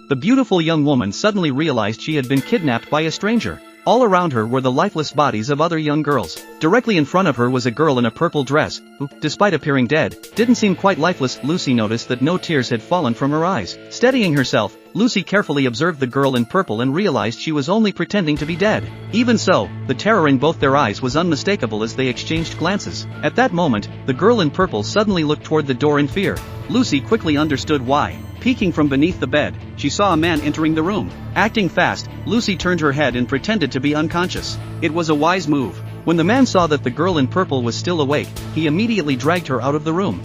The beautiful young woman suddenly realized she had been kidnapped by a stranger. All around her were the lifeless bodies of other young girls. Directly in front of her was a girl in a purple dress, who, despite appearing dead, didn't seem quite lifeless. Lucy noticed that no tears had fallen from her eyes. Steadying herself, Lucy carefully observed the girl in purple and realized she was only pretending to be dead. Even so, the terror in both their eyes was unmistakable as they exchanged glances. At that moment, the girl in purple suddenly looked toward the door in fear. Lucy quickly understood why. Peeking from beneath the bed, she saw a man entering the room. Acting fast, Lucy turned her head and pretended to be unconscious. It was a wise move. When the man saw that the girl in purple was still awake, he immediately dragged her out of the room.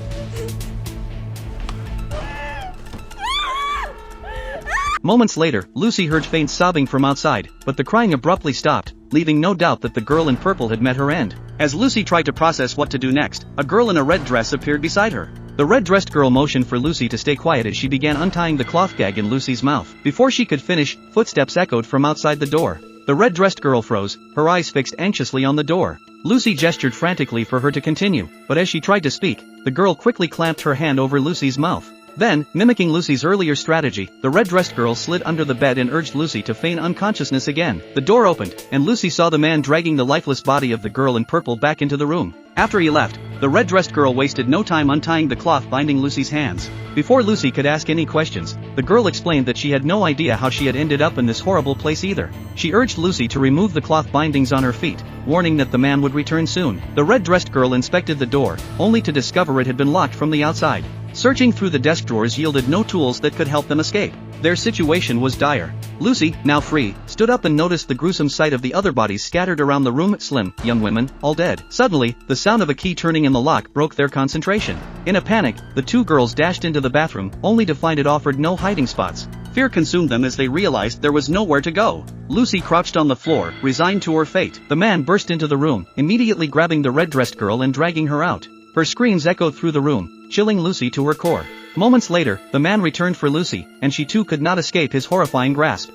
Moments later, Lucy heard faint sobbing from outside, but the crying abruptly stopped, leaving no doubt that the girl in purple had met her end. As Lucy tried to process what to do next, a girl in a red dress appeared beside her. The red-dressed girl motioned for Lucy to stay quiet as she began untying the cloth gag in Lucy's mouth. Before she could finish, footsteps echoed from outside the door. The red-dressed girl froze, her eyes fixed anxiously on the door. Lucy gestured frantically for her to continue, but as she tried to speak, the girl quickly clamped her hand over Lucy's mouth. Then, mimicking Lucy's earlier strategy, the red-dressed girl slid under the bed and urged Lucy to feign unconsciousness again. The door opened, and Lucy saw the man dragging the lifeless body of the girl in purple back into the room. After he left, the red-dressed girl wasted no time untying the cloth binding Lucy's hands. Before Lucy could ask any questions, the girl explained that she had no idea how she had ended up in this horrible place either. She urged Lucy to remove the cloth bindings on her feet, warning that the man would return soon. The red-dressed girl inspected the door, only to discover it had been locked from the outside. Searching through the desk drawers yielded no tools that could help them escape. Their situation was dire. Lucy, now free, stood up and noticed the gruesome sight of the other bodies scattered around the room. Slim, young women, all dead. Suddenly, the sound of a key turning in the lock broke their concentration. In a panic, the two girls dashed into the bathroom, only to find it offered no hiding spots. Fear consumed them as they realized there was nowhere to go. Lucy crouched on the floor, resigned to her fate. The man burst into the room, immediately grabbing the red-dressed girl and dragging her out. Her screams echoed through the room, chilling Lucy to her core. Moments later, the man returned for Lucy, and she too could not escape his horrifying grasp.